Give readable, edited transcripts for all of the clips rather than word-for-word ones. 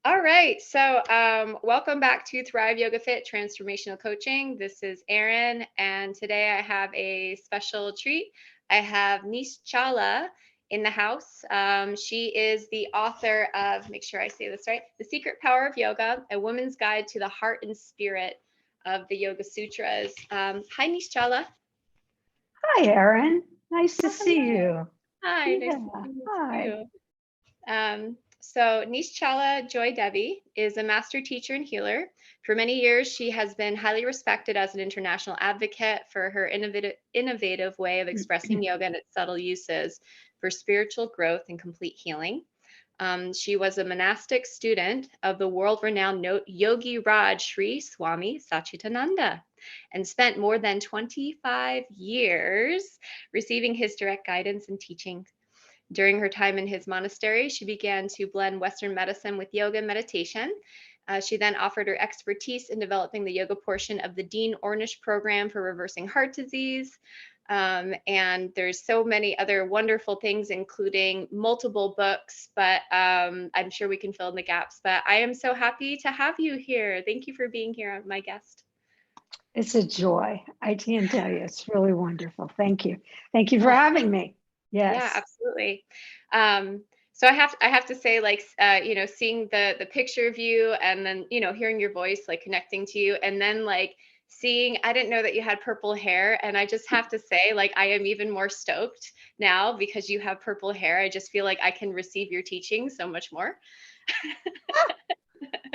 All right. So, welcome back to Thrive Yoga Fit Transformational Coaching. This is Erin, and today I have a special treat. I have NISCHALA in the house. She is the author of, make sure I say this right, The Secret Power of Yoga, a woman's guide to the heart and spirit of the Yoga Sutras. Hi, NISCHALA. Hi, Erin. Nice to see Hello. you. Hi, nice Yeah, to see you hi. too. So NISCHALA Joy Devi is a master teacher and healer. For many years, she has been highly respected as an international advocate for her innovative way of expressing yoga and its subtle uses for spiritual growth and complete healing. She was a monastic student of the world-renowned Yogi Raj Sri Swami Satchitananda and spent more than 25 years receiving his direct guidance and teaching. During her time in his monastery, she began to blend Western medicine with yoga and meditation. She then offered her expertise in developing the yoga portion of the Dean Ornish program for reversing heart disease. And there's so many other wonderful things, including multiple books, but I'm sure we can fill in the gaps. But I am so happy to have you here. Thank you for being here, my guest. It's a joy. I can't tell you. It's really wonderful. Thank you. Thank you for having me. Yeah, Yes. absolutely. So I have to say, like, seeing the picture of you, and then hearing your voice, like connecting to you, and then like seeing, I didn't know that you had purple hair, and I just have to say, like, I am even more stoked now because you have purple hair. I just feel like I can receive your teaching so much more.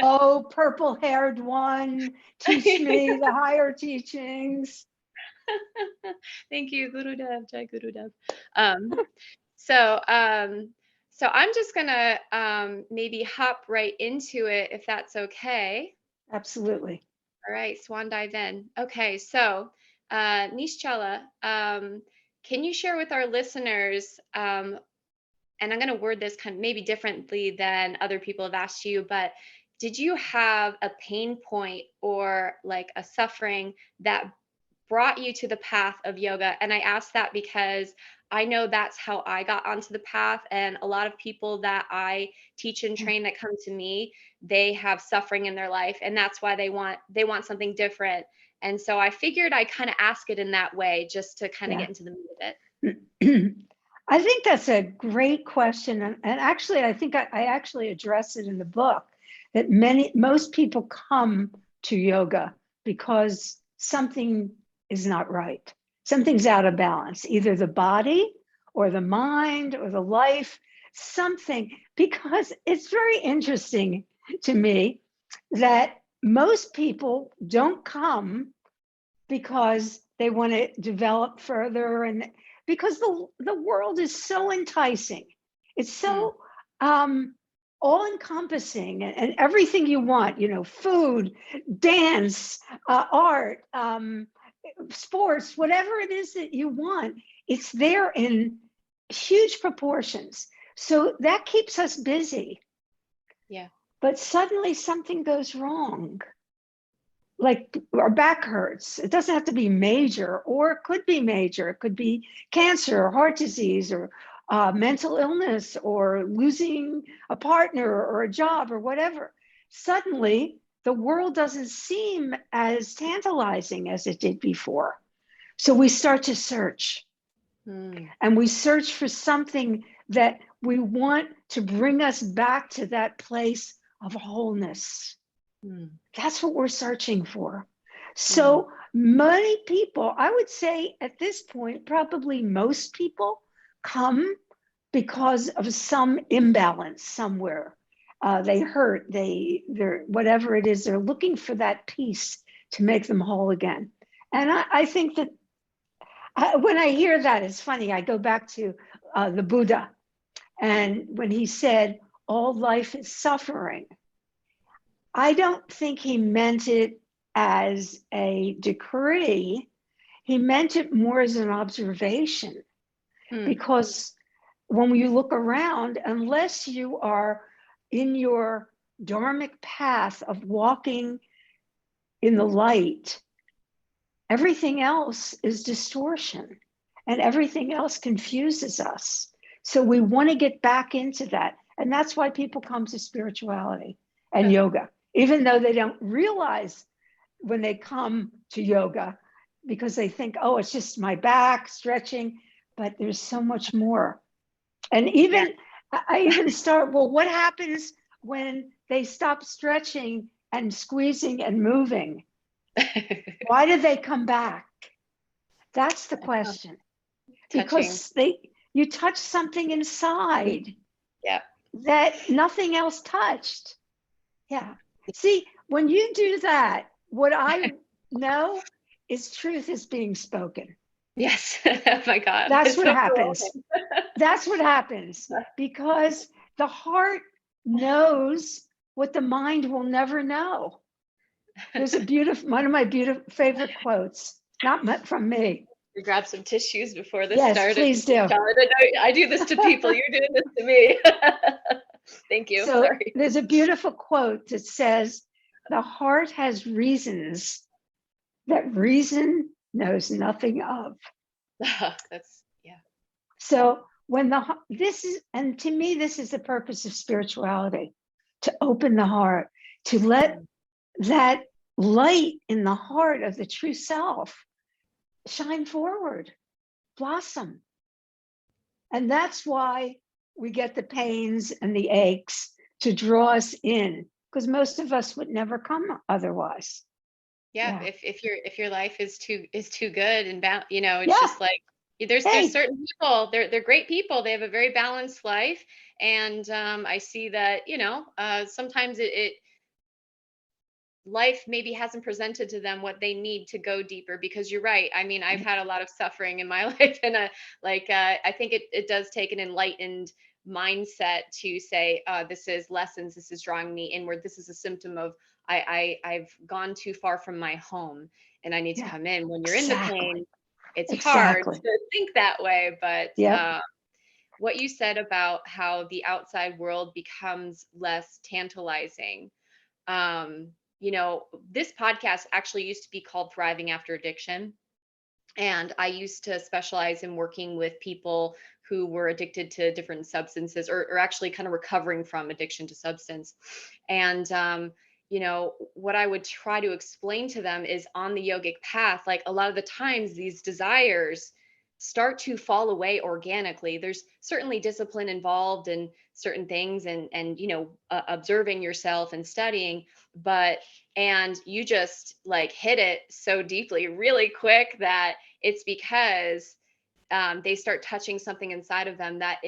Oh, purple-haired one, teach me the higher teachings. Thank you, Guru Dev, Jai Guru Dev. Um, So, so I'm just gonna maybe hop right into it if that's okay. Absolutely. All right, swan dive in. Okay, so Nishchala, can you share with our listeners, and I'm gonna word this kind of maybe differently than other people have asked you, but did you have a pain point or like a suffering that brought you to the path of yoga? And I ask that because I know that's how I got onto the path. And a lot of people that I teach and train that come to me, they have suffering in their life, and that's why they want something different. And so I figured I kind of ask it in that way just to kind of Yeah. get into the meat of it. I think that's a great question. And actually, I think I actually address it in the book that most people come to yoga because something is not right. Something's out of balance, either the body or the mind or the life, something, because it's very interesting to me that most people don't come because they want to develop further, and because the world is so enticing. It's Hmm. so all encompassing, and everything you want, food, dance, art, sports, whatever it is that you want, it's there in huge proportions. So that keeps us busy. Yeah. But suddenly something goes wrong, like our back hurts. It doesn't have to be major, or it could be major. It could be cancer or heart disease or mental illness or losing a partner or a job or whatever. Suddenly, the world doesn't seem as tantalizing as it did before. So we start to search, Hmm. and we search for something that we want to bring us back to that place of wholeness. Hmm. That's what we're searching for. Hmm. So many people, I would say at this point, probably most people come because of some imbalance somewhere. They hurt, they're whatever it is, they're looking for that peace to make them whole again. And I think that when I hear that, it's funny. I go back to the Buddha, and when he said, all life is suffering, I don't think he meant it as a decree. He meant it more as an observation, Hmm. because when you look around, unless you are in your dharmic path of walking in the light, everything else is distortion, and everything else confuses us. So we want to get back into that. And that's why people come to spirituality. and yoga, even though they don't realize when they come to yoga, because they think, oh, it's just my back stretching, but there's so much more. And even, I even start, well, what happens when they stop stretching and squeezing and moving? Why do they come back? That's the question. Because you touch something inside that nothing else touched. Yeah. See, when you do that, what I know is truth is being spoken. Yes. Oh my God. That's what happens. That's what happens, because the heart knows what the mind will never know. There's a beautiful, one of my favorite quotes, not from me. We grab some tissues before this Yes, started. please do. I do this to people. You're doing this to me. Thank you. So Sorry. there's a beautiful quote that says, the heart has reasons that reason knows nothing of. That's, yeah. So when and to me, this is the purpose of spirituality, to open the heart, to let that light in the heart of the true self shine forward, blossom. And that's why we get the pains and the aches to draw us in, because most of us would never come otherwise. Yeah. If your life is too good and it's just like, there's certain people, they're great people. They have a very balanced life. And I see that, sometimes life maybe hasn't presented to them what they need to go deeper, because you're right. I mean, I've had a lot of suffering in my life, and I think it does take an enlightened mindset to say, this is lessons, this is drawing me inward, this is a symptom of I've gone too far from my home and I need to come in. When you're in the pain, it's hard to think that way. But what you said about how the outside world becomes less tantalizing, this podcast actually used to be called Thriving After Addiction. And I used to specialize in working with people who were addicted to different substances, or actually kind of recovering from addiction to substance. And, what I would try to explain to them is, on the yogic path, like, a lot of the times these desires start to fall away organically. There's certainly discipline involved in certain things, and observing yourself and studying, and you just like hit it so deeply really quick that it's because they start touching something inside of them that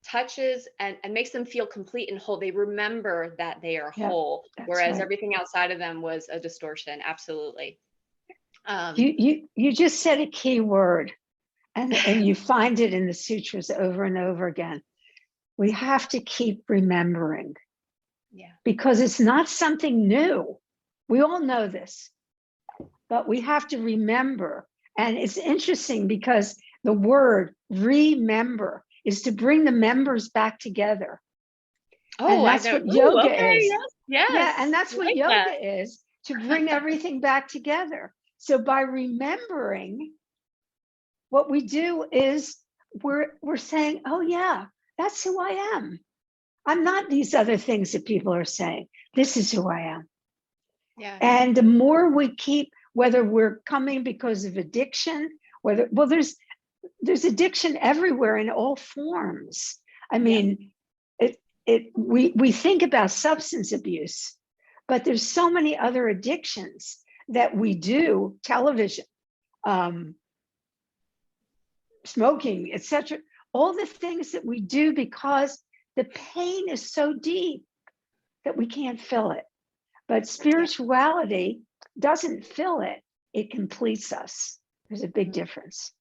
touches and makes them feel complete and whole. They remember that they are whole, whereas everything outside of them was a distortion. Absolutely. You just said a key word, and you find it in the sutras over and over again. We have to keep remembering. Because it's not something new. We all know this, but we have to remember. And it's interesting because the word remember is to bring the members back together. And that's what yoga is. Yes. Yeah, and that's what yoga is, to bring everything back together. So by remembering, what we do is we're saying, oh yeah, that's who I am. I'm not these other things that people are saying. This is who I am. Yeah. And the more we keep, whether we're coming because of addiction, there's addiction everywhere in all forms. I mean, we think about substance abuse, but there's so many other addictions that we do, television, smoking, etc. All the things that we do because the pain is so deep that we can't fill it. But spirituality doesn't fill it, it completes us. There's a big difference.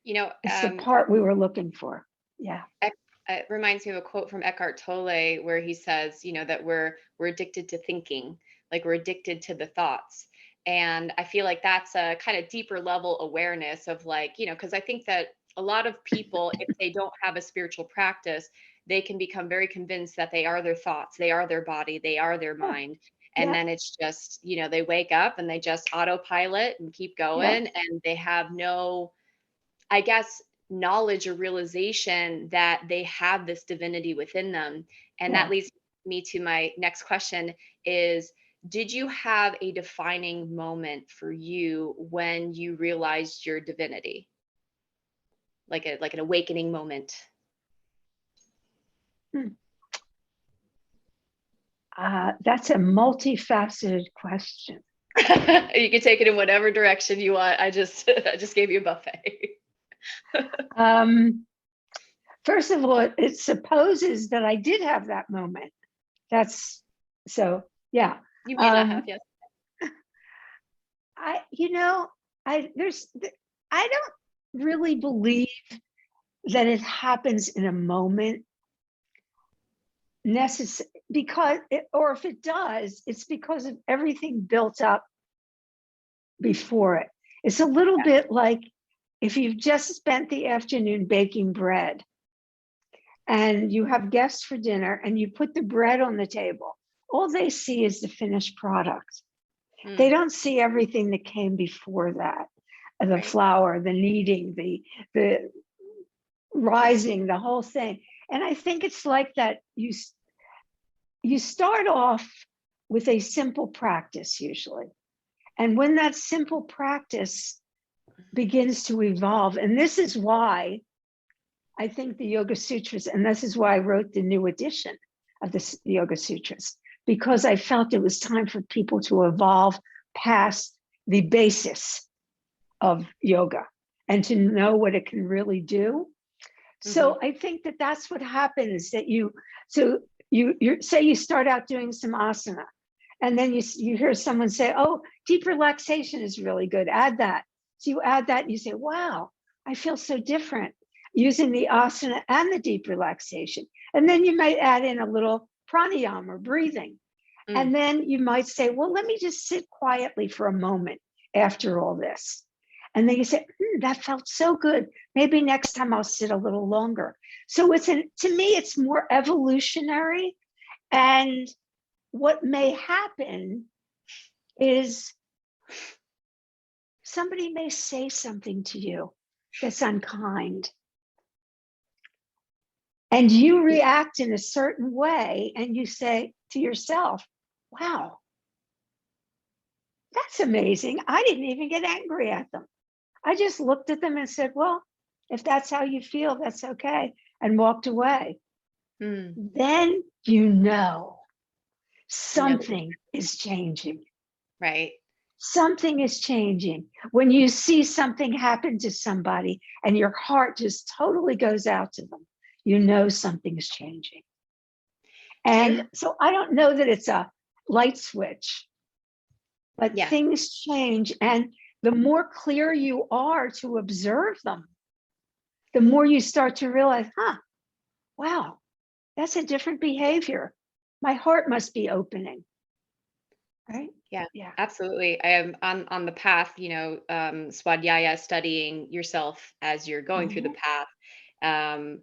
It's the part we were looking for. Yeah. It reminds me of a quote from Eckhart Tolle, where he says, that we're addicted to thinking, like we're addicted to the thoughts. And I feel like that's a kind of deeper level awareness of, like, because I think that a lot of people, if they don't have a spiritual practice, they can become very convinced that they are their thoughts, they are their body, they are their mind. And then it's just, they wake up and they just autopilot and keep going. And they have no, I guess, knowledge or realization that they have this divinity within them. And that leads me to my next question is, did you have a defining moment for you when you realized your divinity? Like an awakening moment? Hmm. That's a multifaceted question. You can take it in whatever direction you want. I just I just gave you a buffet. Um, First of all, it supposes that I did have that moment. That's so, yeah. You may not have, Um, yes. I, you know, I there's I don't really believe that it happens in a moment necessary, because or if it does, it's because of everything built up before it. It's a little bit like if you've just spent the afternoon baking bread and you have guests for dinner and you put the bread on the table, all they see is the finished product. They Mm, don't see everything that came before that, the right. flour, the kneading, the rising, the whole thing. And I think it's like that. You start off with a simple practice usually. And when that simple practice begins to evolve, and this is why I think the Yoga Sutras, and this is why I wrote the new edition of the Yoga Sutras, because I felt it was time for people to evolve past the basis of yoga and to know what it can really do. Hmm. So I think that that's what happens, that you say you start out doing some asana, and then you hear someone say, oh, deep relaxation is really good, add that. So you add that and you say, wow, I feel so different using the asana and the deep relaxation. And then you might add in a little pranayama or breathing. Mm, And then you might say, well, let me just sit quietly for a moment after all this. And then you say, that felt so good. Maybe next time I'll sit a little longer. So to me, it's more evolutionary. And what may happen is somebody may say something to you that's unkind, and you y- react in a certain way, and you say to yourself, wow, that's amazing. I didn't even get angry at them. I just looked at them and said, well, if that's how you feel, that's okay, and walked away. mm. Then you know You know that, something is changing. right? Something is changing. When you see something happen to somebody and your heart just totally goes out to them, you know something is changing. Do you? And so I don't know that it's a light switch, but Yeah. things change. And the more clear you are to observe them, the more you start to realize, wow, that's a different behavior. My heart must be opening, right? Yeah, Yeah. absolutely. I am on the path, swadhyaya, studying yourself as you're going through the Mhm. path. Um,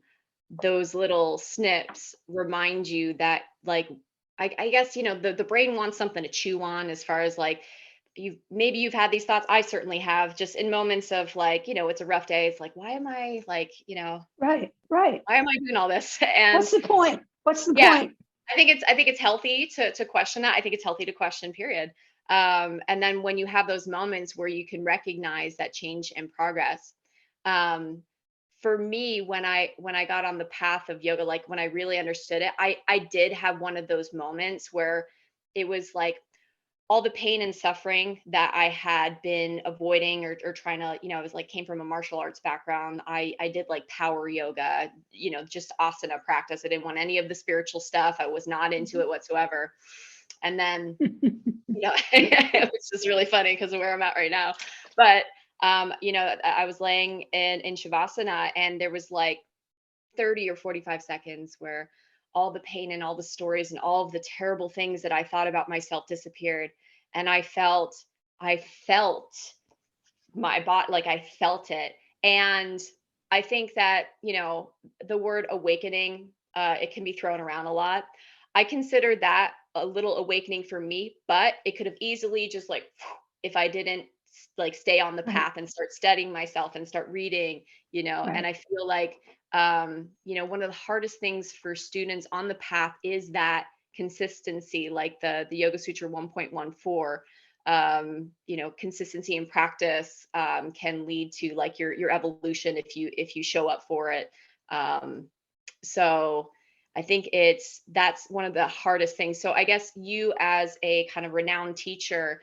those little snips remind you that, like, I guess, the brain wants something to chew on, as far as like you've had these thoughts. I certainly have, just in moments of, like, it's a rough day. It's like, why am I, like, Right, right. why am I doing all this? And What's the point? What's the yeah, point? I think it's healthy to question that. I think it's healthy to question, period. And then when you have those moments where you can recognize that change and progress. Um, for me, when I got on the path of yoga, like when I really understood it, I did have one of those moments where it was like all the pain and suffering that I had been avoiding, or trying to, it was like, came from a martial arts background. I did like power yoga, just asana practice. I didn't want any of the spiritual stuff. I was not into it whatsoever. And then, it's just really funny because of where I'm at right now. But I was laying in Shavasana, and there was like 30 or 45 seconds where all the pain and all the stories and all of the terrible things that I thought about myself disappeared. And I felt my body, like I felt it. And I think that, the word awakening, it can be thrown around a lot. I consider that a little awakening for me, but it could have easily just like, if I didn't like stay on the Right, path and start studying myself and start reading, and right. I feel like, one of the hardest things for students on the path is that consistency, like the Yoga Sutra 1.14. You know, consistency in practice can lead to like your evolution if you show up for it. So I think that's one of the hardest things. So I guess you, as a kind of renowned teacher,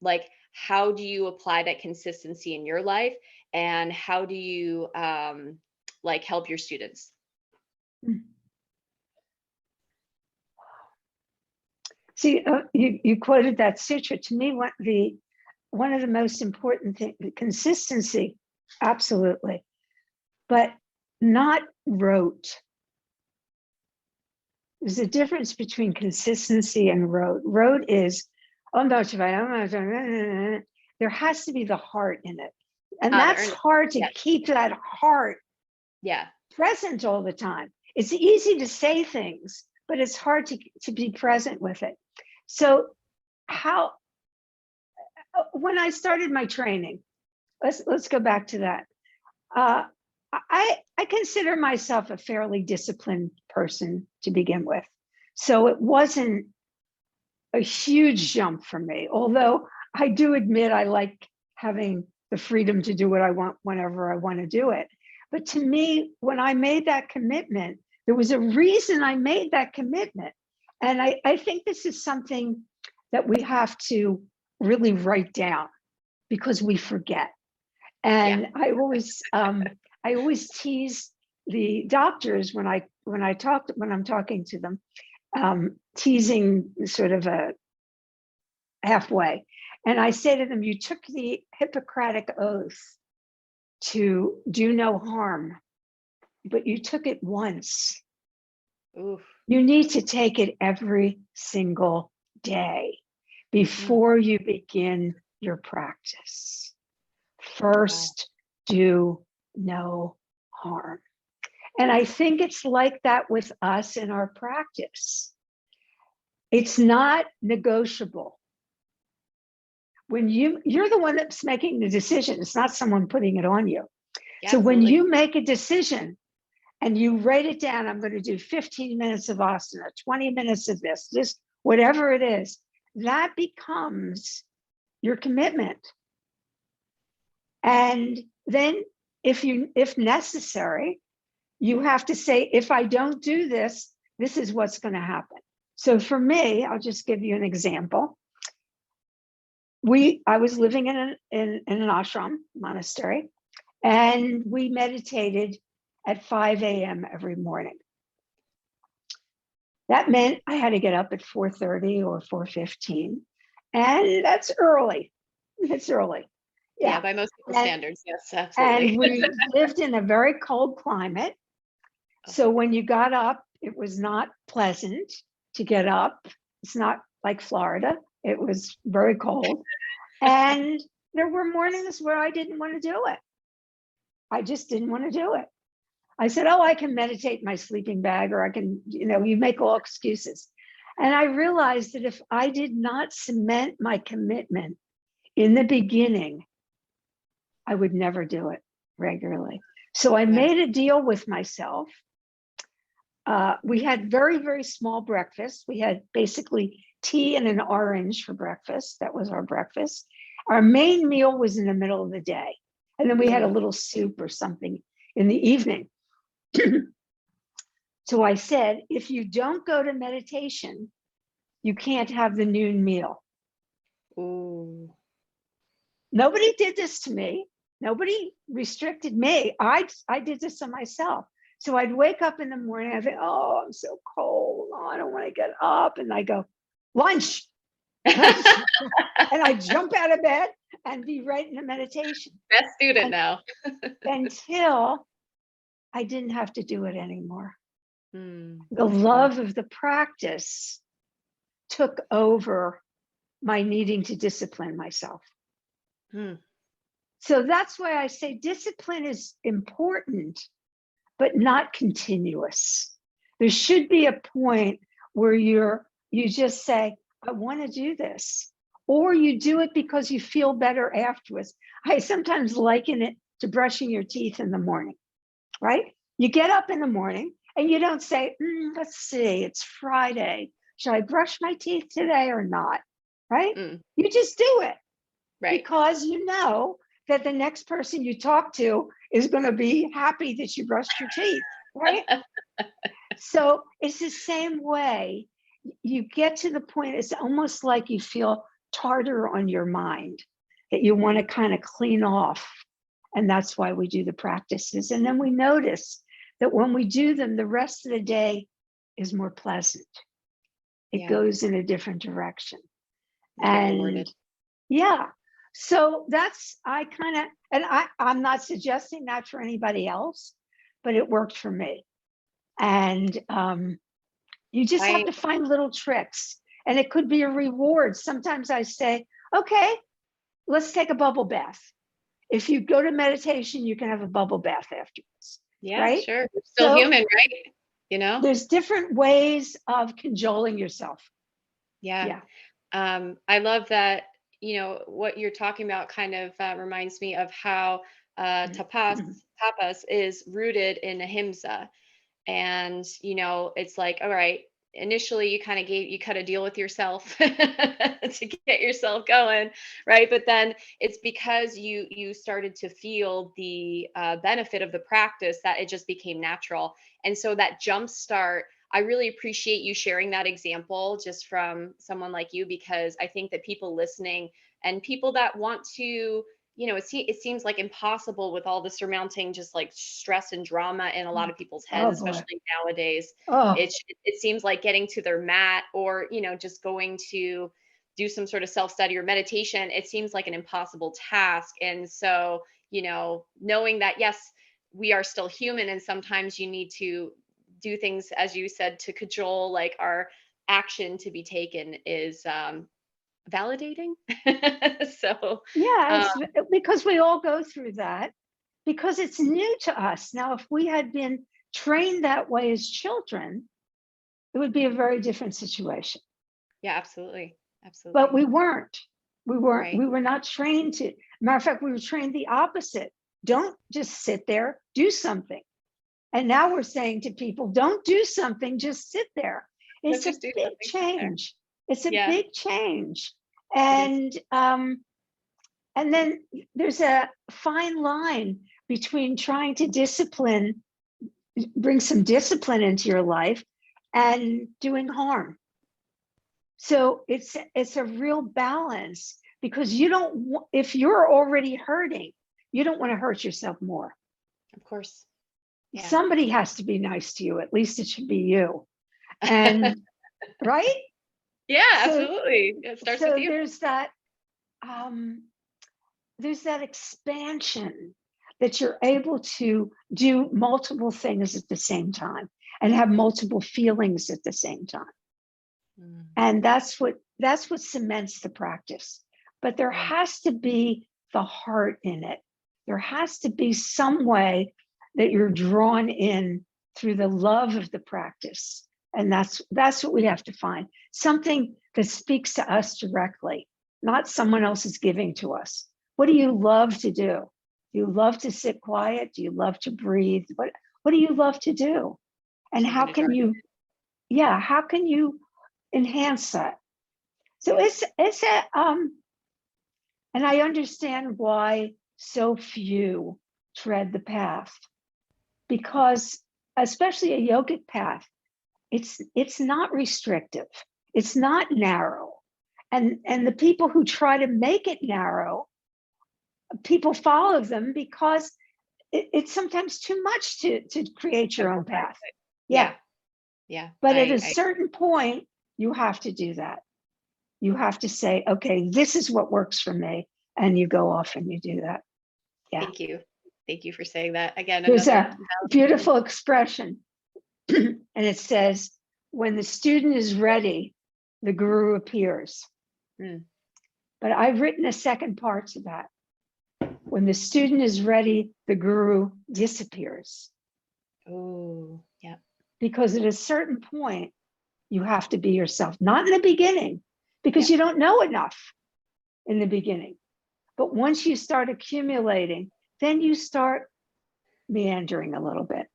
like, how do you apply that consistency in your life, and how do you like help your students? See, you quoted that sutra. To me, one of the most important things, consistency, absolutely, but not rote. There's a difference between consistency and rote. Rote is, oh no, there has to be the heart in it. And that's hard to keep that heart present all the time. It's easy to say things, but it's hard to be present with it. So when I started my training, let's go back to that. I consider myself a fairly disciplined person to begin with. So it wasn't a huge jump for me, although I do admit I like having the freedom to do what I want whenever I want to do it. But to me, when I made that commitment, there was a reason I made that commitment. And I think this is something that we have to really write down, because we forget. And I always tease the doctors when I'm talking to them, teasing sort of a halfway. And I say to them, you took the Hippocratic oath to do no harm, but you took it once. Oof. You need to take it every single day before you begin your practice. First, do no harm. And I think it's like that with us in our practice. It's not negotiable. When you're the one that's making the decision, it's not someone putting it on you. So when you make a decision and you write it down, I'm going to do 15 minutes of asana, 20 minutes of this, whatever it is, that becomes your commitment. And then if necessary, you have to say, if I don't do this, this is what's going to happen. So for me, I'll just give you an example. I was living in an ashram monastery, and we meditated at 5 a.m. every morning. That meant I had to get up at 4:30 or 4:15, and that's early. It's early. Yeah, by most people's standards, yes, absolutely. And we lived in a very cold climate. So when you got up, it was not pleasant to get up. It's not like Florida. It was very cold. And there were mornings where I didn't want to do it. I just didn't want to do it. I said, oh, I can meditate in my sleeping bag, or I can, you make all excuses. And I realized that if I did not cement my commitment in the beginning, I would never do it regularly. So I made a deal with myself. We had very, very small breakfast. We had basically tea and an orange for breakfast. That was our breakfast. Our main meal was in the middle of the day. And then we had a little soup or something in the evening. So I said, if you don't go to meditation, you can't have the noon meal. Ooh. Nobody did this to me. Nobody restricted me. I did this to myself. So I'd wake up in the morning, I'd think, oh, I'm so cold. Oh, I don't want to get up. And I go, lunch. And I jump out of bed and be right in a meditation. Best student now. Until I didn't have to do it anymore. The love of the practice took over my needing to discipline myself. So that's why I say discipline is important, but not continuous. There should be a point where you just say, I want to do this, or you do it because you feel better afterwards. I sometimes liken it to brushing your teeth in the morning, right? You get up in the morning And you don't say, let's see, it's Friday. Should I brush my teeth today or not? Right? You just do it. Right. Because you know that the next person you talk to is going to be happy that you brushed your teeth, right? So it's the same way. You get to the point, it's almost like you feel tartar on your mind that you want to kind of clean off. And that's why we do the practices. And then we notice that when we do them, the rest of the day is more pleasant. It goes in a different direction. And yeah, so that's, I'm not suggesting that for anybody else, but it worked for me. And you just have to find little tricks, and it could be a reward. Sometimes I say, okay, let's take a bubble bath. If you go to meditation, you can have a bubble bath afterwards. Yeah, right? sure. We're still human, right? You know? There's different ways of cajoling yourself. Yeah. I love that, you know, what you're talking about kind of reminds me of how tapas is rooted in ahimsa. And, you know, it's like, all right, initially you cut a deal with yourself to get yourself going, right? But then it's because you started to feel the benefit of the practice that it just became natural. And so that jump start, I really appreciate you sharing that example just from someone like you, because I think that people listening and people that want to, you know, it seems like impossible with all the surmounting just like stress and drama in a lot of people's heads, especially nowadays. It seems like getting to their mat, or, you know, just going to do some sort of self-study or meditation, it seems like an impossible task. And so, you know, knowing that, yes, we are still human, and sometimes you need to do things, as you said, to cajole like our action to be taken is validating. So yeah, because we all go through that, because it's new to us. Now, if we had been trained that way as children, it would be a very different situation. Yeah, absolutely. But we weren't. Right. We were not trained to. Matter of fact, we were trained the opposite. Don't just sit there, do something. And now we're saying to people, don't do something, just sit there. It's a big change. It's a big change. And then there's a fine line between trying to bring some discipline into your life, and doing harm. So it's a real balance, because you don't, if you're already hurting, you don't want to hurt yourself more. Of course. Yeah. Somebody has to be nice to you. At least it should be you. And right? Yeah, absolutely. It starts with you. There's that expansion that you're able to do multiple things at the same time and have multiple feelings at the same time. And that's what cements the practice. But there has to be the heart in it. There has to be some way that you're drawn in through the love of the practice. And that's what we have to find. Something that speaks to us directly, not someone else is giving to us. What do you love to do? Do you love to sit quiet? Do you love to breathe? What do you love to do? And how can you enhance that? So and I understand why so few tread the path, because especially a yogic path, it's not restrictive, it's not narrow, and the people who try to make it narrow, people follow them because it's sometimes too much to create your own path. Yeah. But at a certain point, you have to do that. You have to say, okay, this is what works for me, and you go off and you do that. Yeah. Thank you for saying that again. There's a beautiful expression, and it says, when the student is ready, the guru appears. But I've written a second part to that. When the student is ready, the guru disappears. Oh, yeah. Because at a certain point, you have to be yourself, not in the beginning, because you don't know enough in the beginning. But once you start accumulating, then you start meandering a little bit.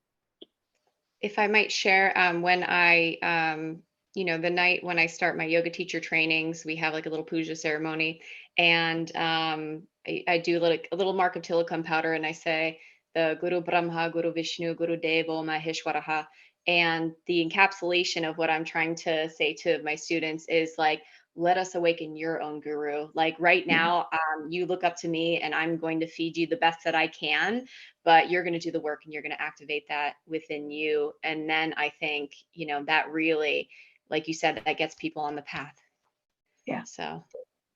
if I might share, when the night when I start my yoga teacher trainings, we have like a little puja ceremony, and I do like a little mark of tilakam powder, and I say the Guru Brahma, Guru Vishnu, Guru Devo Maheshwaraha, and the encapsulation of what I'm trying to say to my students is like, let us awaken your own guru. Like right Yeah. now, you look up to me, and I'm going to feed you the best that I can, but you're going to do the work and you're going to activate that within you. And then I think, that really, like you said, that gets people on the path. Yeah. So,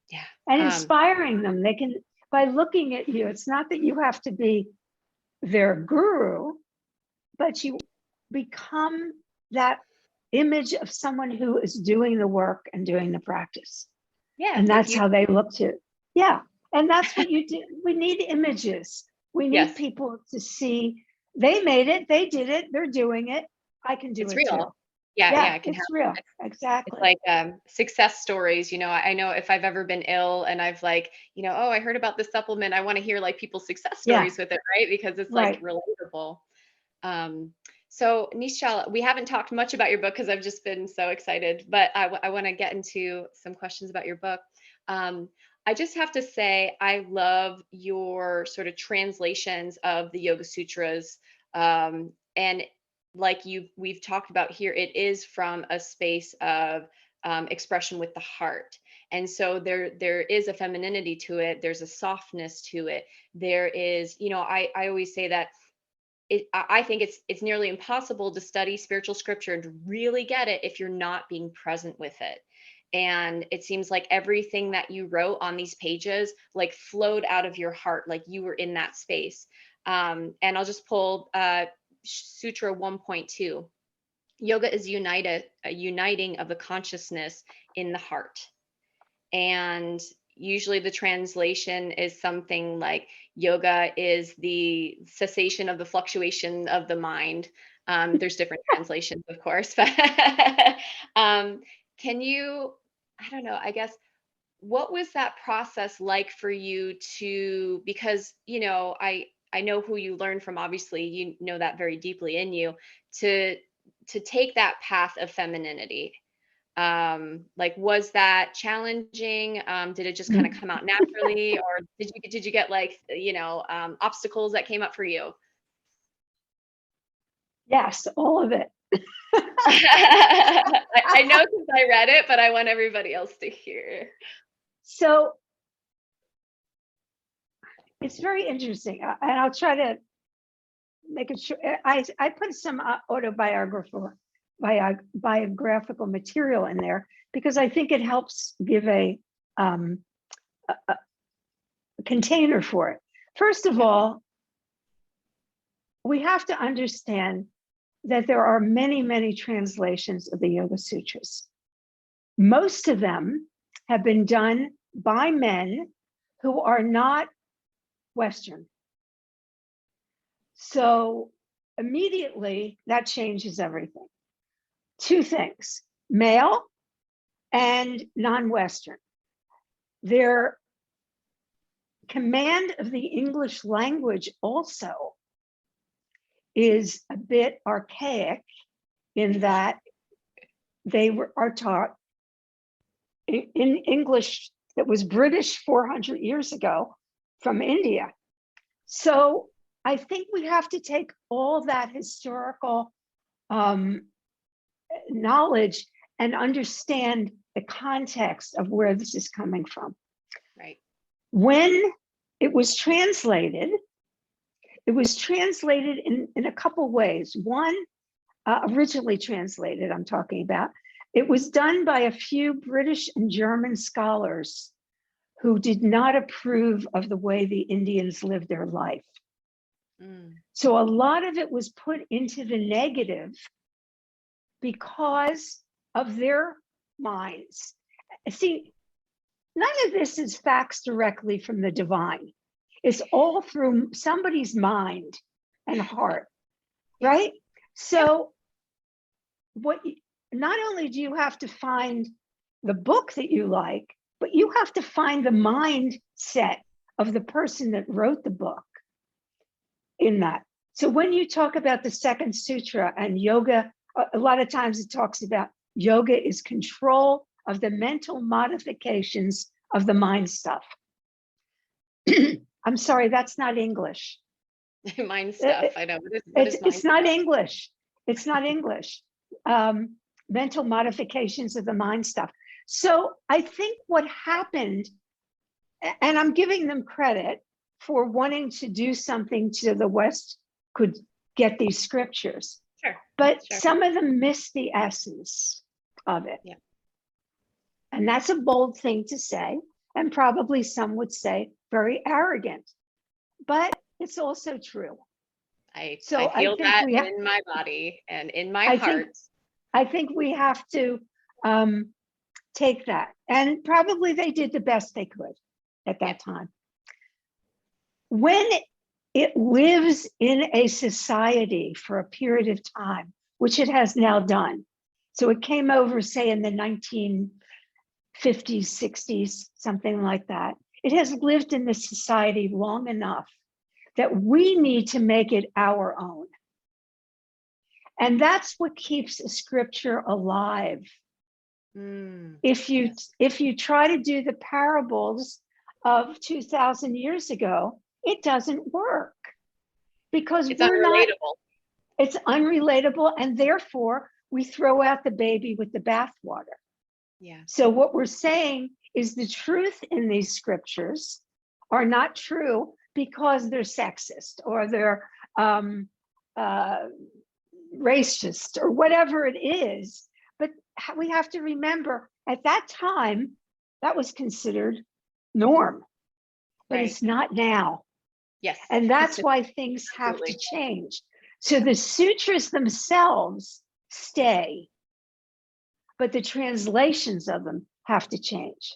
yeah. And inspiring them. They can, by looking at you, it's not that you have to be their guru, but you become that image of someone who is doing the work and doing the practice. Yeah. And If that's you, how they look to. Yeah. And that's what you do. We need images. We need yes, people to see they made it, they did it, they're doing it. I can do it's it too. real. Yeah. Yeah, Yeah. It can it's happen. real. It's Exactly. like success stories. I know if I've ever been ill and I've like, oh, I heard about this supplement. I want to hear like people's success Yeah, stories with it, right? Because it's like right. relatable. Um, so Nishala, we haven't talked much about your book because I've just been so excited, but I want to get into some questions about your book. Um, I just have to say, I love your sort of translations of the Yoga Sutras. And like we've talked about here, it is from a space of expression with the heart. And so there is a femininity to it. There's a softness to it. There is, I always say that I think it's nearly impossible to study spiritual scripture and to really get it if you're not being present with it. And it seems like everything that you wrote on these pages like flowed out of your heart, like you were in that space. And I'll just pull Sutra 1.2. Yoga is a uniting of the consciousness in the heart. And usually the translation is something like yoga is the cessation of the fluctuation of the mind. There's different translations, of course, but um, can you, I don't know, I guess, what was that process like for you to, because, I know who you learned from, obviously, you know that very deeply in you, to take that path of femininity. Like, was that challenging? Did it just kind of Mm. come out naturally, or did you get like, obstacles that came up for you? Yes, all of it. I know because I read it, but I want everybody else to hear. So it's very interesting. And I'll try to make it sure. I put some biographical material in there because I think it helps give um, a container for it. First of Yeah. all, we have to understand that there are many, many translations of the Yoga Sutras. Most of them have been done by men who are not Western. So immediately that changes everything. Two things: male and non-Western. Their command of the English language also is a bit archaic in that are taught in English that was British 400 years ago from India. So I think we have to take all that historical knowledge and understand the context of where this is coming from. Right. When it was translated in a couple ways. One, originally translated, I'm talking about, it was done by a few British and German scholars who did not approve of the way the Indians lived their life. So a lot of it was put into the negative because of their minds. See, none of this is facts directly from the divine. It's all through somebody's mind and heart, right? So not only do you have to find the book that you like, but you have to find the mindset of the person that wrote the book in that. So when you talk about the second sutra and yoga, a lot of times it talks about yoga is control of the mental modifications of the mind stuff. I'm sorry, that's not English. Mind stuff. I know. What is mind It's not stuff? English. It's not English. Mental modifications of the mind stuff. So I think what happened, and I'm giving them credit for wanting to do something to the West could get these scriptures, Sure. but Sure. some of them miss the essence of it. Yeah. And that's a bold thing to say, and probably some would say very arrogant, but it's also true. I So feel think that in my body and in my I heart. I think we have to take that. And probably they did the best they could at that time. When it lives in a society for a period of time, which it has now done. So it came over, say, in the 1950s, 60s, something like that. It has lived in the society long enough that we need to make it our own. And that's what keeps a scripture alive. If you try to do the parables of 2000 years ago, it doesn't work because it's unrelatable. It's unrelatable, and therefore we throw out the baby with the bathwater. Yeah. So what we're saying is the truth in these scriptures are not true because they're sexist or they're racist or whatever it is. But we have to remember at that time, that was considered norm, but it's not now. Yes. And that's why things have to change. So the sutras themselves stay, but the translations of them have to change.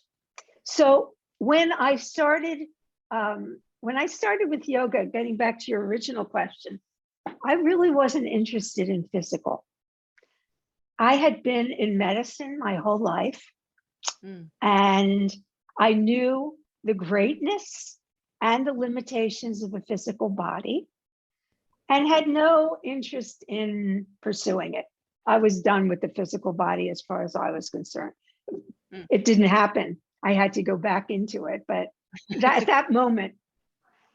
So when I started with yoga, getting back to your original question, I really wasn't interested in physical. I had been in medicine my whole life, and I knew the greatness and the limitations of the physical body and had no interest in pursuing it. I was done with the physical body as far as I was concerned. It didn't happen. I had to go back into it, but at that moment.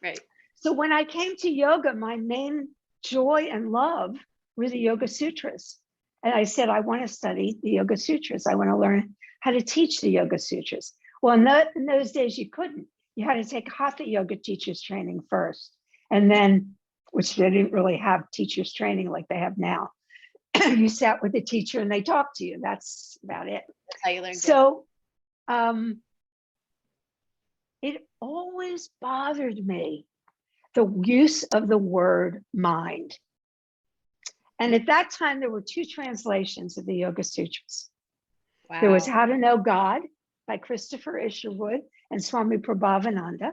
Right. So when I came to yoga, my main joy and love were the Yoga Sutras. And I said, I want to study the Yoga Sutras. I want to learn how to teach the Yoga Sutras. Well, in those days, you couldn't. You had to take Hatha Yoga teachers training first. And then, which they didn't really have teachers training like they have now. You sat with the teacher and they talked to you. That's about it. That's how you learned. So it always bothered me, the use of the word mind. And at that time, there were two translations of the Yoga Sutras. Wow. There was How to Know God by Christopher Isherwood and Swami Prabhavananda.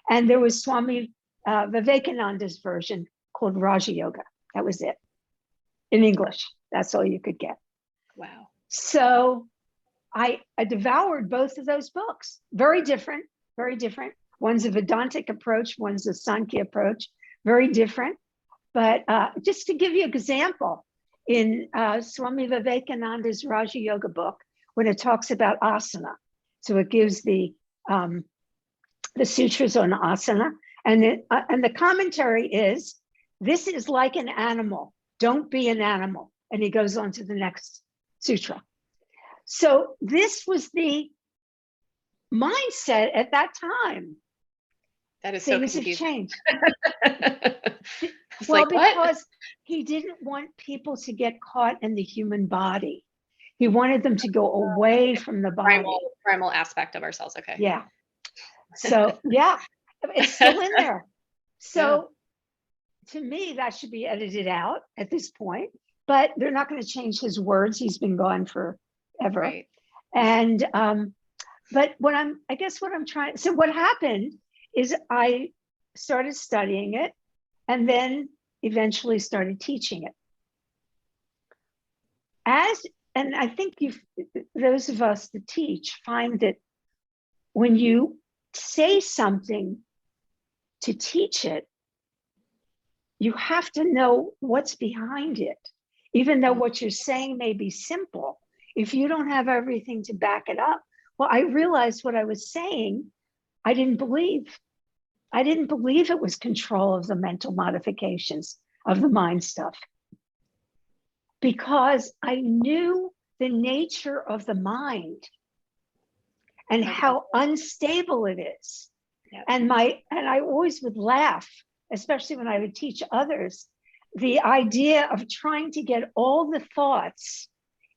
And there was Swami Vivekananda's version called Raja Yoga. That was it. In English. That's all you could get. Wow. So I devoured both of those books. Very different, very different. One's a Vedantic approach, one's a Sankhya approach, very different. But just to give you an example, in Swami Vivekananda's Raja Yoga book, when it talks about asana, so it gives the sutras on asana, and the commentary is, this is like an animal, don't be an animal. And he goes on to the next sutra. So this was the mindset at that time. That is Things so confusing. have changed. Well, like, because he didn't want people to get caught in the human body. He wanted them to go away from the body. Primal aspect of ourselves. Okay. Yeah. So yeah, it's still in there. So to me, that should be edited out at this point. But they're not going to change his words. He's been gone forever. Right. And but what I'm trying. So what happened is I started studying it, and then eventually started teaching it. And I think those of us that teach find that when you say something to teach it, you have to know what's behind it. Even though what you're saying may be simple, if you don't have everything to back it up, well, I realized what I was saying, I didn't believe. I didn't believe it was control of the mental modifications of the mind stuff, because I knew the nature of the mind and how unstable it is. Yep. And I always would laugh, especially when I would teach others, the idea of trying to get all the thoughts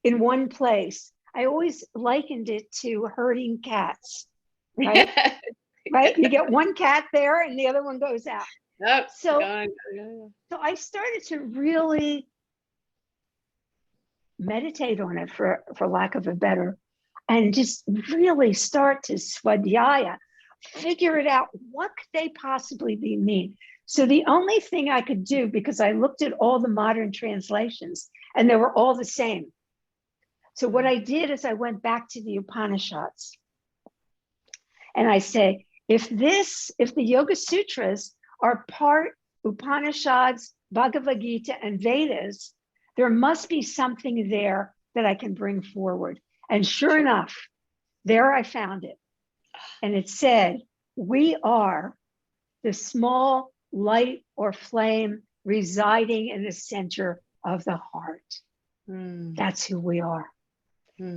in one place. I always likened it to herding cats, right? Right? You get one cat there and the other one goes out. Yep. So I started to really meditate on it, for lack of a better, and just really start to swadhyaya, figure it out. What could they possibly mean? So the only thing I could do, because I looked at all the modern translations and they were all the same. So what I did is I went back to the Upanishads and I say, if the Yoga Sutras are part Upanishads, Bhagavad Gita, and Vedas, there must be something there that I can bring forward. And sure enough, there I found it. And it said, we are the small light or flame residing in the center of the heart. That's who we are.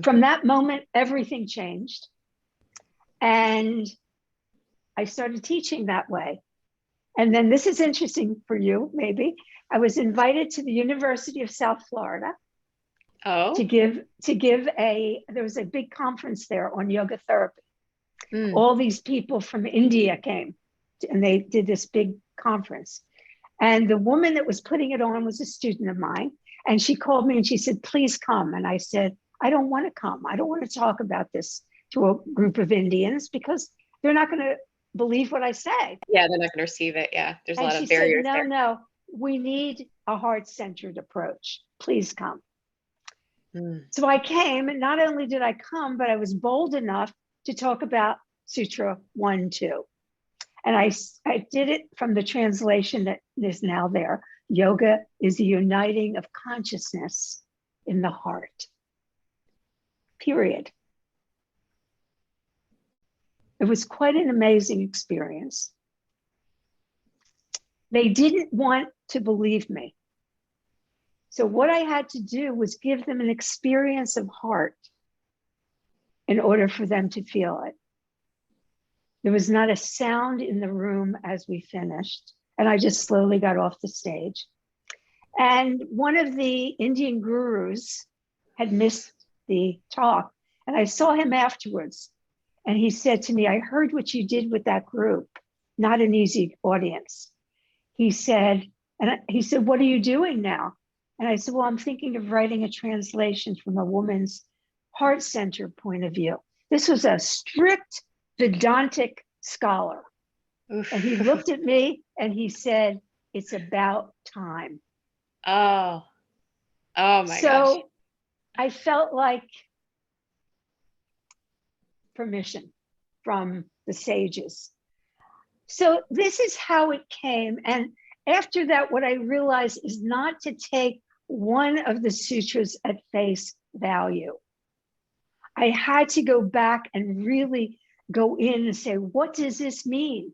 From that moment, everything changed. And I started teaching that way. And then this is interesting for you, maybe. I was invited to the University of South Florida to give there was a big conference there on yoga therapy. All these people from India came and they did this big conference. And the woman that was putting it on was a student of mine. And she called me and she said, please come. And I said, I don't want to come. I don't want to talk about this to a group of Indians because they're not going to believe what I say. Yeah, they're not going to receive it. Yeah, there's a lot of barriers there. No, we need a heart-centered approach. Please come. So I came, and not only did I come, but I was bold enough to talk about Sutra 1, 2. And I did it from the translation that is now there. Yoga is the uniting of consciousness in the heart. Period. It was quite an amazing experience. They didn't want to believe me. So what I had to do was give them an experience of heart in order for them to feel it. There was not a sound in the room as we finished, and I just slowly got off the stage. And one of the Indian gurus had missed the talk, and I saw him afterwards. And he said to me, I heard what you did with that group, not an easy audience. He said, what are you doing now? And I said, well, I'm thinking of writing a translation from a woman's heart-centered point of view. This was a strict Vedantic scholar. Oof. And he looked at me and he said, it's about time. Oh my gosh. So I felt like permission from the sages. So this is how it came. And after that, what I realized is not to take one of the sutras at face value. I had to go back and really go in and say, what does this mean?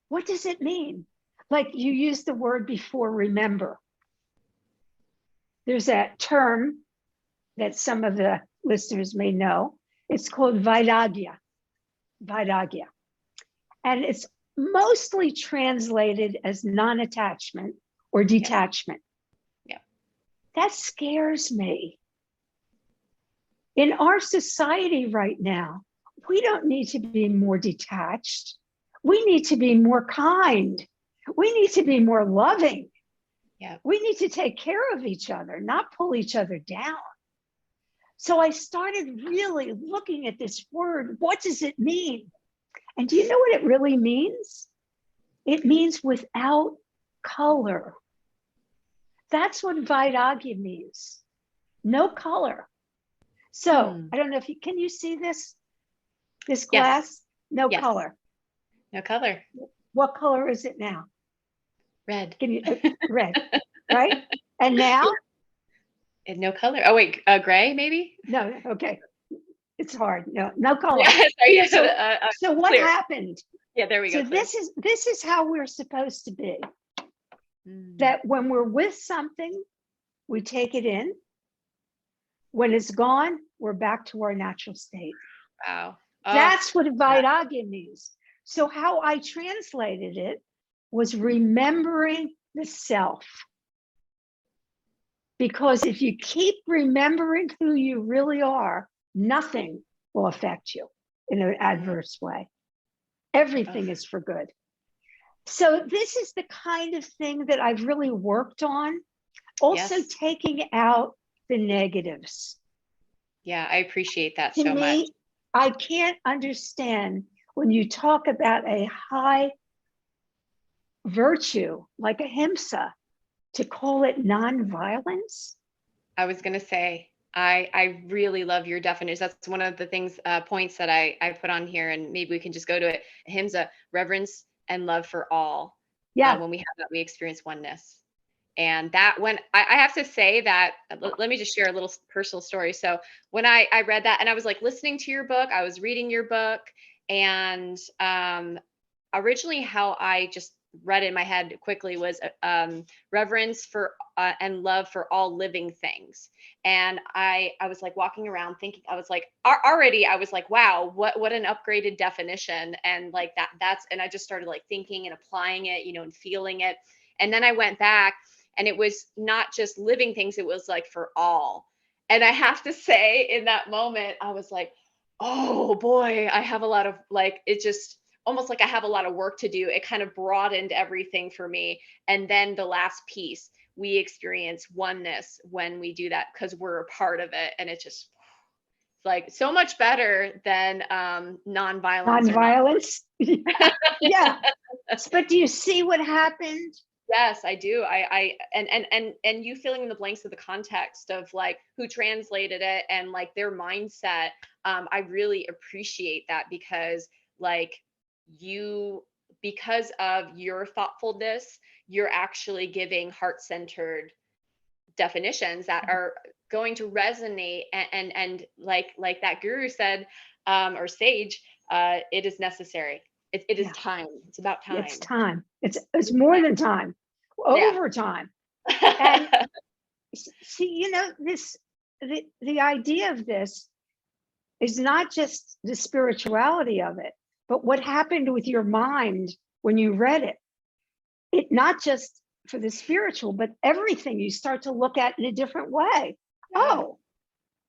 What does it mean? Like you used the word before, remember. There's that term that some of the listeners may know. It's called vairagya. Vairagya. And it's mostly translated as non-attachment or detachment. Yeah. That scares me. In our society right now, we don't need to be more detached. We need to be more kind. We need to be more loving. Yeah. We need to take care of each other, not pull each other down. So I started really looking at this word. What does it mean? And do you know what it really means? It means without color. That's what Vairagya means. No color. So I don't know if can you see this glass? Yes. No color. No color. What color is it now? Red. Can you, red, right? And now, Yeah. And no color. Oh wait, gray maybe? no, okay, it's hard. No, no Yeah, color. sorry, yeah, So, so what clear. happened? Yeah, there we go, So clear. this is how we're supposed to be. Mm, That when we're with something, we take it in. When it's gone, we're back to our natural state. wow. Oh, That's what yeah. Vairagya means. So how I translated it was remembering the self. Because if you keep remembering who you really are, nothing will affect you in an adverse way. Everything Oh, is for good. So this is the kind of thing that I've really worked on. Also yes. taking out the negatives. Yeah, I appreciate that To so much. me, I can't understand when you talk about a high virtue like ahimsa, to call it nonviolence. I was gonna say, I really love your definition. That's one of the things, points that I put on here, and maybe we can just go to it. Ahimsa, reverence and love for all. Yeah, When we have that, we experience oneness. And that when I have to say that, let me just share a little personal story. So when I read that and I was like listening to your book, I was reading your book, and originally how I just read in my head quickly was reverence for and love for all living things. And I was like walking around thinking, I was like already I was like, wow, what an upgraded definition. And like that's and I just started like thinking and applying it, and feeling it. And then I went back, and it was not just living things, it was like for all. And I have to say, in that moment, I was like, oh boy, I have a lot of like, it just almost like I have a lot of work to do. It kind of broadened everything for me. And then the last piece, we experience oneness when we do that because we're a part of it. And it's just like so much better than nonviolence or not. nonviolence. Yeah. But do you see what happened? Yes, I do. And you filling in the blanks of the context of like who translated it and like their mindset. I really appreciate that because like you because of your thoughtfulness, you're actually giving heart-centered definitions that are going to resonate and like that guru said, or sage, it is necessary. It is Yeah, time. It's about it's time. time. It's more than time, Yeah. over time. And see, this the idea of this is not just the spirituality of it, but what happened with your mind when you read it. It not just for the spiritual, but everything you start to look at in a different way. Yeah. Oh,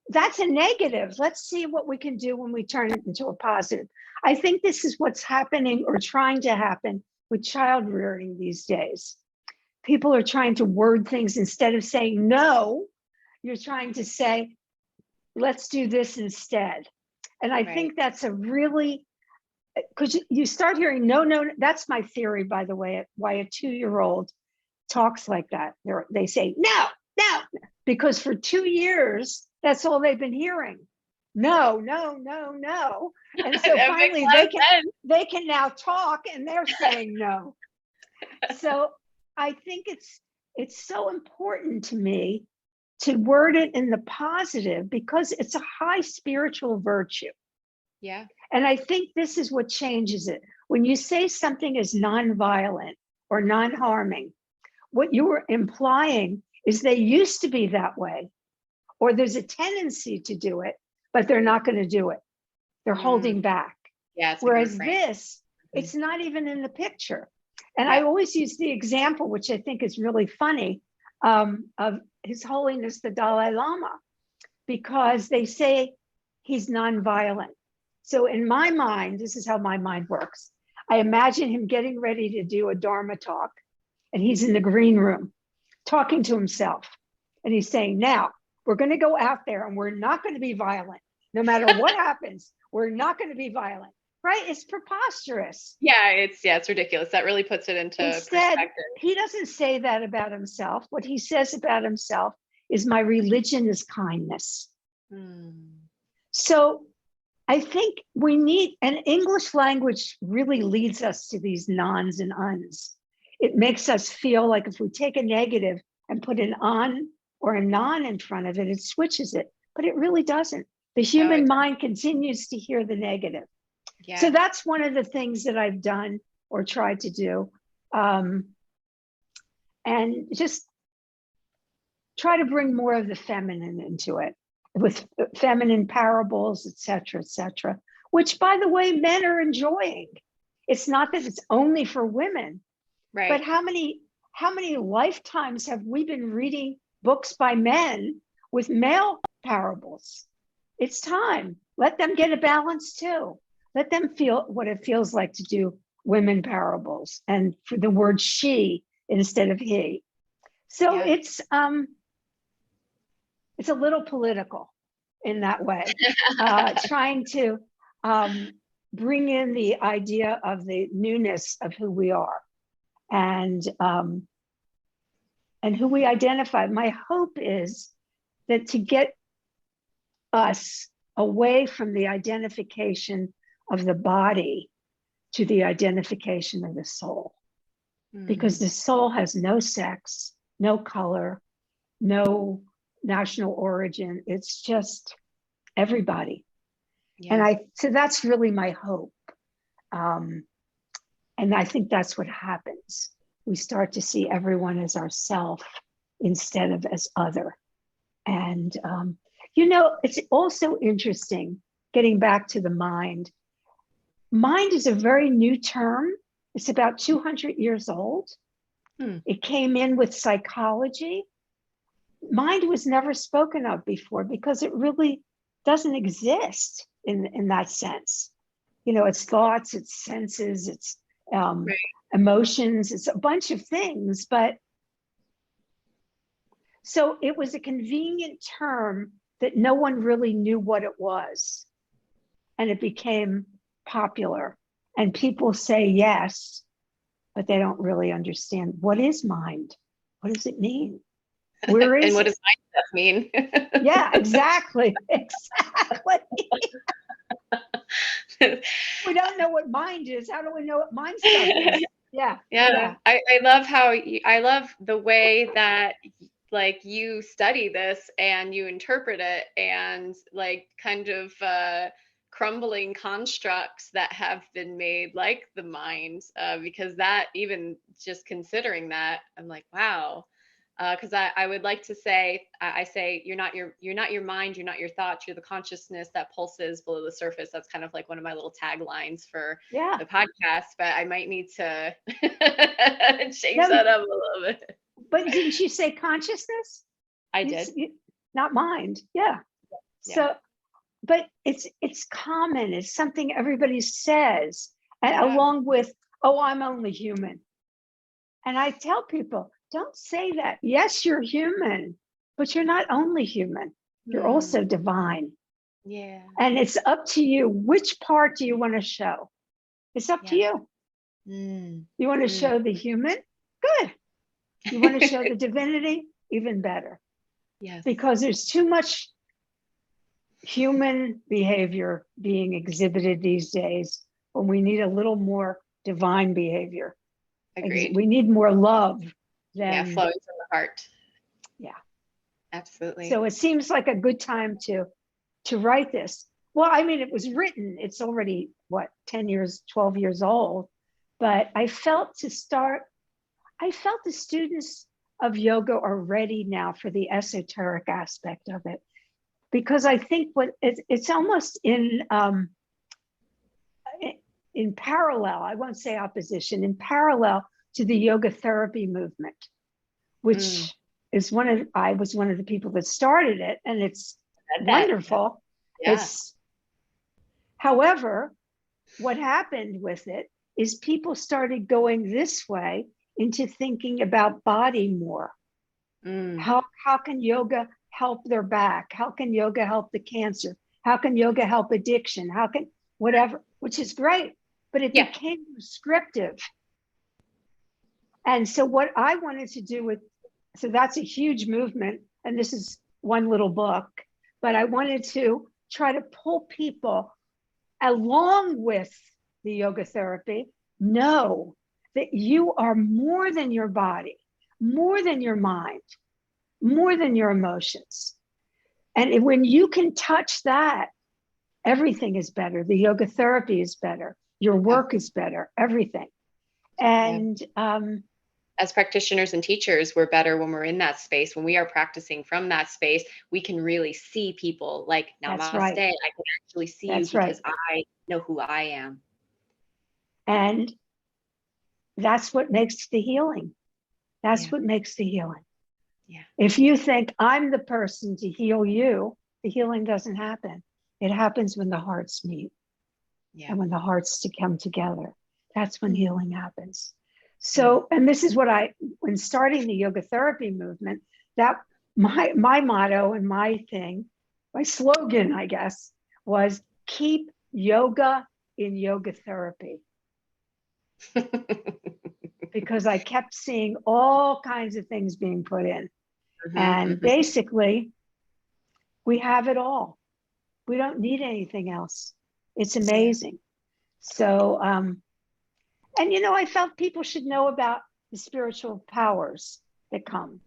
that's a negative. Let's see what we can do when we turn it into a positive. I think this is what's happening or trying to happen with child rearing these days. People are trying to word things instead of saying no, you're trying to say, let's do this instead. And I Right. think that's a really, because you start hearing no, no, that's my theory, by the way, why a 2-year-old talks like that. They say no, no, because for 2 years, that's all they've been hearing. No, no, no, no. And so That makes finally a lot of sense. they can now talk and they're saying no. So I think it's so important to me to word it in the positive because it's a high spiritual virtue. Yeah. And I think this is what changes it. When you say something is nonviolent or non-harming, what you were implying is they used to be that way, or there's a tendency to do it, but they're not going to do it. They're Mm, holding back. yeah, it's a good Whereas frame. this, Mhm. it's not even in the picture. And I Yeah. always use the example, which I think is really funny, of His Holiness the Dalai Lama, because they say he's nonviolent. So in my mind, this is how my mind works. I imagine him getting ready to do a Dharma talk, and he's in the green room talking to himself. And he's saying, now we're going to go out there and we're not going to be violent. No matter what happens, we're not going to be violent. Right? It's preposterous. It's ridiculous. That really puts it into Instead, perspective. he doesn't say that about himself. What he says about himself is, my religion is kindness. Mm. So I think we need, and English language really leads us to these nons and uns. it makes us feel like if we take a negative and put an on or a non in front of it, it switches it, but it really doesn't. The human mind continues to hear the negative. Yeah. So that's one of the things that I've done or tried to do. And just try to bring more of the feminine into it, with feminine parables, et cetera, which, by the way, men are enjoying. It's not that it's only for women, Right. but how many lifetimes have we been reading books by men with male parables? It's time. Let them get a balance too. Let them feel what it feels like to do women parables, and for the word she instead of he. So Yeah. it's a little political in that way, trying to bring in the idea of the newness of who we are and who we identify. My hope is that to get us away from the identification of the body to the identification of the soul, because the soul has no sex, no color, no national origin. It's just everybody. Yeah. And so that's really my hope. And I think that's what happens. We start to see everyone as ourself instead of as other. And, it's also interesting, getting back to the mind. Mind is a very new term. It's about 200 years old. It came in with psychology. Mind was never spoken of before because it really doesn't exist in that sense. It's thoughts, it's senses, it's emotions, it's a bunch of things. But so it was a convenient term that no one really knew what it was. And it became popular. And people say yes, but they don't really understand, what is mind? What does it mean? Where is and what it? does mindset mean? Yeah, exactly. We don't know what mind is. How do we know what mind stuff is? Yeah. I love the way that like you study this and you interpret it, and like kind of crumbling constructs that have been made, like the mind, because that, even just considering that, I'm like, wow. Because I would like to say, I say, you're not your mind, you're not your thoughts, you're the consciousness that pulses below the surface. That's kind of like one of my little taglines for the podcast, but I might need to change that up a little bit. But didn't you say consciousness? I did. Not mind. Yeah. So, but it's common. It's something everybody says, and along with, oh, I'm only human. And I tell people, don't say that. Yes, you're human, but you're not only human. You're also divine. Yeah. And it's up to you. Which part do you want to show? It's up to you. You want to show the human? Good. You want to show the divinity? Even better. Yes. Because there's too much human behavior being exhibited these days, when we need a little more divine behavior. Agreed. We need more love than flowing from the heart. Yeah. Absolutely. So it seems like a good time to write this. Well, I mean, it was written, it's already 10 years, 12 years old, but I felt the students of yoga are ready now for the esoteric aspect of it, because I think it's almost in parallel, I won't say opposition, in parallel to the yoga therapy movement, which is I was one of the people that started it, and it's wonderful. Yeah. However, what happened with it is people started going this way into thinking about body more. How can yoga help their back? How can yoga help the cancer? How can yoga help addiction? How can whatever, which is great, but it became prescriptive. And so what I wanted to do so that's a huge movement, and this is one little book, but I wanted to try to pull people along with the yoga therapy, know that you are more than your body, more than your mind, more than your emotions. And when you can touch that, everything is better. The yoga therapy is better. Your work is better, everything. And as practitioners and teachers, we're better when we're in that space. When we are practicing from that space, we can really see people like namaste. Right. I can actually see you because I know who I am. And that's what makes the healing. That's what makes the healing. Yeah. If you think I'm the person to heal you, the healing doesn't happen. It happens when the hearts meet. And when the hearts come together, that's when healing happens. So, and this is what when starting the yoga therapy movement, that my motto and my slogan, I guess, was keep yoga in yoga therapy. Because I kept seeing all kinds of things being put in. And basically, we have it all. We don't need anything else. It's amazing. So, and I felt people should know about the spiritual powers that come,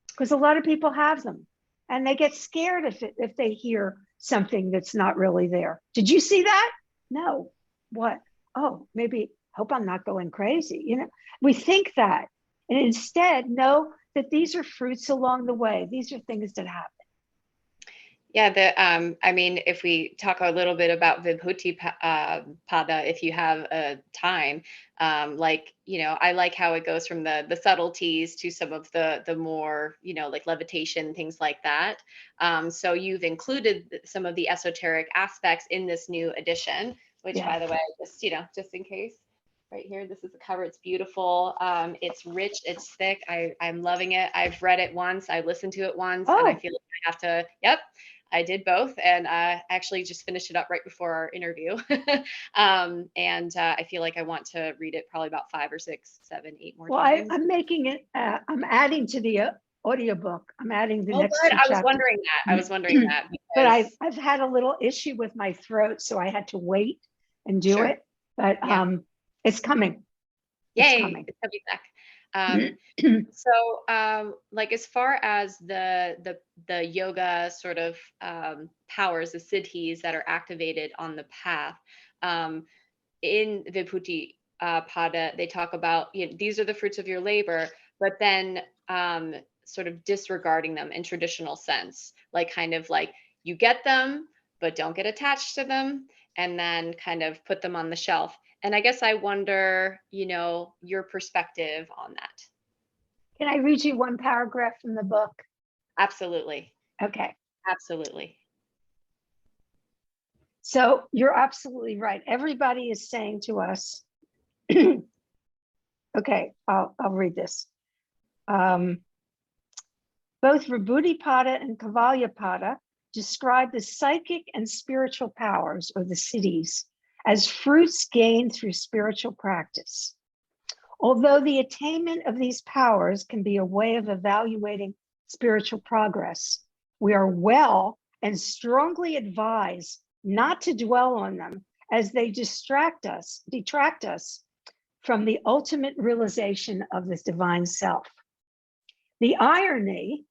because a lot of people have them, and they get scared if they hear something that's not really there. Did you see that? No. What? Oh, maybe. Hope I'm not going crazy. We think that, and instead know that these are fruits along the way. These are things that happen. Yeah, I mean, if we talk a little bit about Vibhuti Pada, if you have time, I like how it goes from the subtleties to some of the more, like levitation, things like that. So you've included some of the esoteric aspects in this new edition, which, by the way, just in case. Right here, this is the cover. It's beautiful. It's rich. It's thick. I'm loving it. I've read it once. I listened to it once, and I feel like I have to. Yep, I did both, and actually just finished it up right before our interview. I feel like I want to read it probably about 5 or 6, 7, 8 more times. I'm making it. I'm adding to the audiobook. I'm adding the next. Good. I was wondering that. But I've had a little issue with my throat, so I had to wait and do it. But it's coming. Yay! It's coming back. So, like as far as the yoga sort of powers, the siddhis that are activated on the path, in Vibhuti Pada, they talk about these are the fruits of your labor, but then sort of disregarding them in traditional sense, like kind of like you get them, but don't get attached to them, and then kind of put them on the shelf. And I guess I wonder, your perspective on that. Can I read you one paragraph from the book? Absolutely. Okay. Absolutely. So you're absolutely right. Everybody is saying to us, okay, I'll read this. Both Vibhuti-pada and Kavalya-pada describe the psychic and spiritual powers, or the siddhis, as fruits gained through spiritual practice. Although the attainment of these powers can be a way of evaluating spiritual progress, we are well and strongly advised not to dwell on them, as they detract us from the ultimate realization of this divine self. The irony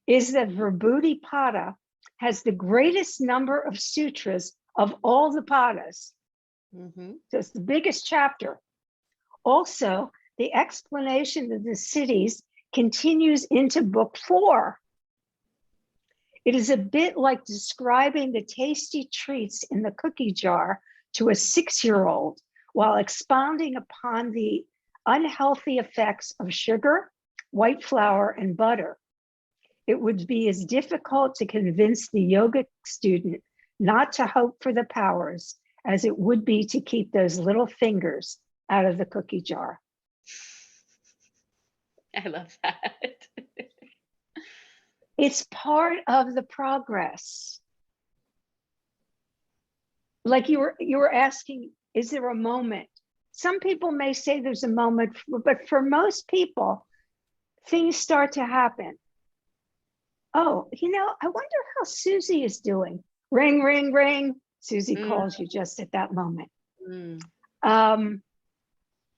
is that Vibhuti-pada has the greatest number of sutras of all the padas. So it's the biggest chapter. Also, the explanation of the siddhis continues into book 4. It is a bit like describing the tasty treats in the cookie jar to a 6-year-old while expounding upon the unhealthy effects of sugar, white flour, and butter. It would be as difficult to convince the yoga student not to hope for the powers as it would be to keep those little fingers out of the cookie jar. I love that. It's part of the progress. Like you were asking, is there a moment? Some people may say there's a moment, but for most people, things start to happen. Oh, I wonder how Susie is doing. Ring, ring, ring. Susie calls you just at that moment.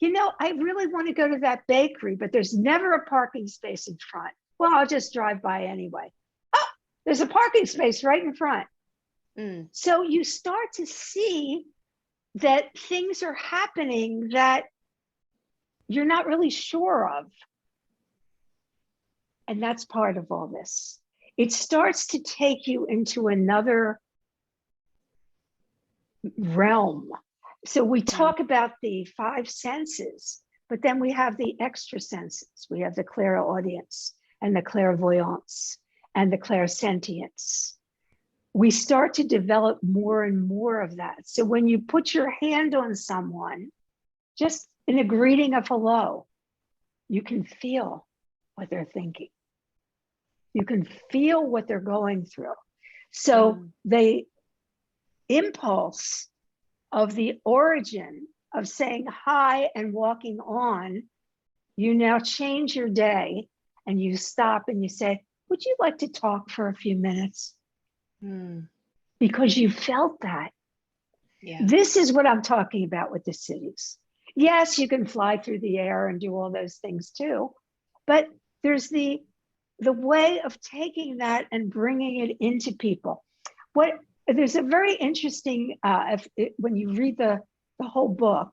you know, I really want to go to that bakery, but there's never a parking space in front. Well, I'll just drive by anyway. Oh, there's a parking space right in front. Mm. So you start to see that things are happening that you're not really sure of. And that's part of all this. It starts to take you into another realm. So we talk about the five senses, but then we have the extra senses. We have the clairaudience and the clairvoyance and the clairsentience. We start to develop more and more of that. So when you put your hand on someone, just in a greeting of hello, you can feel what they're thinking. You can feel what they're going through. So the impulse of the origin of saying hi and walking on, you now change your day and you stop and you say, would you like to talk for a few minutes? Because you felt that. Yeah. This is what I'm talking about with the cities. Yes, you can fly through the air and do all those things too, but there's the way of taking that and bringing it into people. There's a very interesting, when you read the whole book,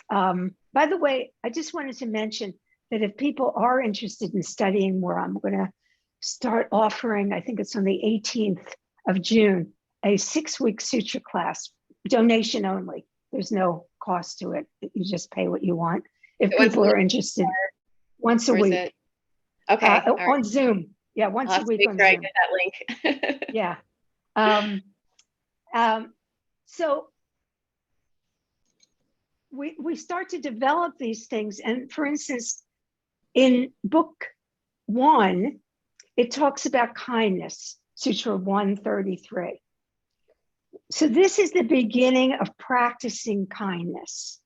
by the way, I just wanted to mention that if people are interested in studying more, I'm going to start offering, I think it's on the 18th of June, a 6-week suture class, donation only. There's no cost to it. You just pay what you want. If people are interested, once a week. Okay. On Zoom. Yeah, once a week on Zoom. I get that link. Yeah. So we start to develop these things. And for instance, in book 1, it talks about kindness, Sutra 133. So this is the beginning of practicing kindness.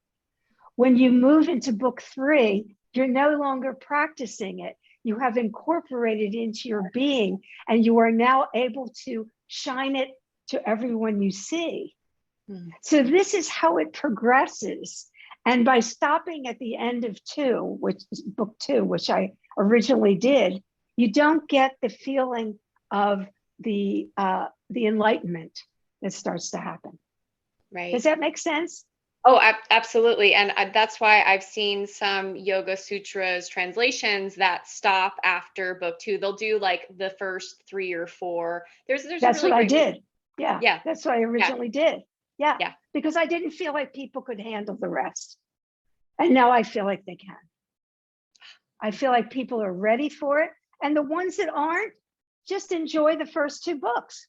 When you move into book 3, you're no longer practicing it. You have incorporated into your being, and you are now able to shine it to everyone you see. So this is how it progresses. And by stopping at the end of book 2, which I originally did, you don't get the feeling of the enlightenment that starts to happen. Right. Does that make sense? Oh, absolutely. And that's why I've seen some Yoga Sutras translations that stop after book 2. They'll do like the first 3 or 4. That's what I did. Yeah. Yeah. That's what I originally did. Yeah. Yeah. Because I didn't feel like people could handle the rest. And now I feel like they can. I feel like people are ready for it. And the ones that aren't, just enjoy the first 2 books.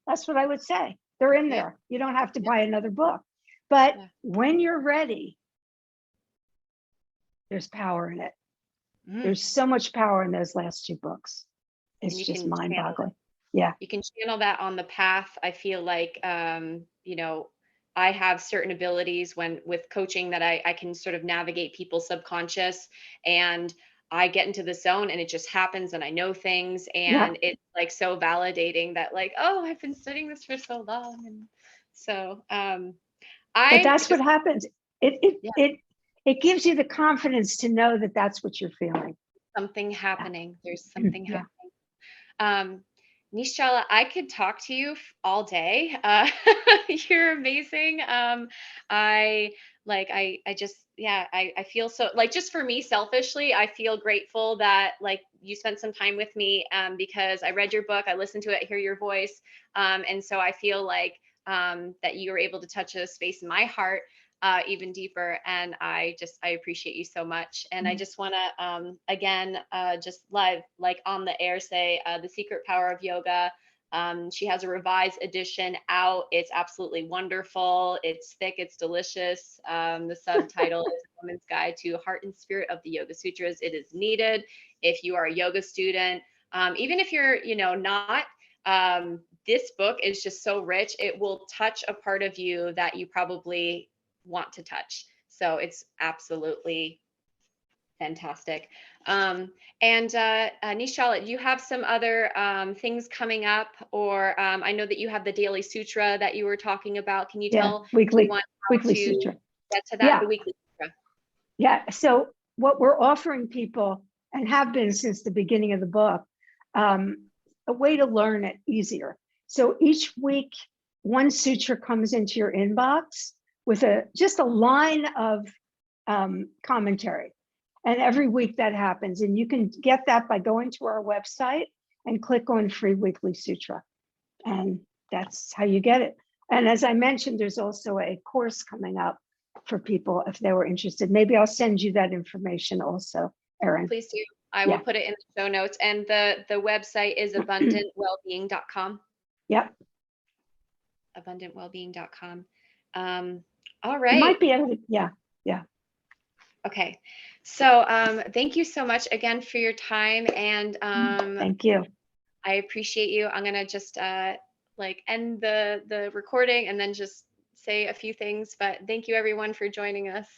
That's what I would say. They're in there. You don't have to buy another book. But when you're ready, there's power in it. There's so much power in those last 2 books. It's just mind-boggling. Yeah. You can channel that on the path. I feel like, you know, I have certain abilities with coaching that I can sort of navigate people's subconscious, and I get into the zone and it just happens and I know things, and it's like so validating that like, oh, I've been studying this for so long. And so, but that's what happens. It gives you the confidence to know that that's what you're feeling. Something happening. There's something happening. NISCHALA, I could talk to you all day. You're amazing. I feel so, like, just for me selfishly, I feel grateful that like you spent some time with me, because I read your book, I listened to it, I hear your voice. And so I feel like that you were able to touch a space in my heart even deeper. And I appreciate you so much. And I just want to, again, just live, like on the air, say The Secret Power of Yoga. She has a revised edition out. It's absolutely wonderful. It's thick. It's delicious. The subtitle is A Woman's Guide to Heart and Spirit of the Yoga Sutras. It is needed if you are a yoga student. Even if you're, not, this book is just so rich. It will touch a part of you that you probably want to touch. So it's absolutely fantastic. And NISCHALA, do you have some other things coming up? Or I know that you have the Daily Sutra that you were talking about. Can you tell weekly everyone how to sutra. get to that? The weekly sutra. Yeah. So what we're offering people, and have been since the beginning of the book, a way to learn it easier. So each week, one sutra comes into your inbox with just a line of commentary. And every week that happens. And you can get that by going to our website and click on free weekly sutra. And that's how you get it. And as I mentioned, there's also a course coming up for people if they were interested. Maybe I'll send you that information also, Erin. Please do. I will Yeah. put it in the show notes. And the website is abundantwellbeing.com. Yep. Abundantwellbeing.com. All You right. might be able to, yeah. Okay. So thank you so much again for your time. And Thank you. I appreciate you. I'm gonna just like end the recording and then just say a few things. But thank you everyone for joining us.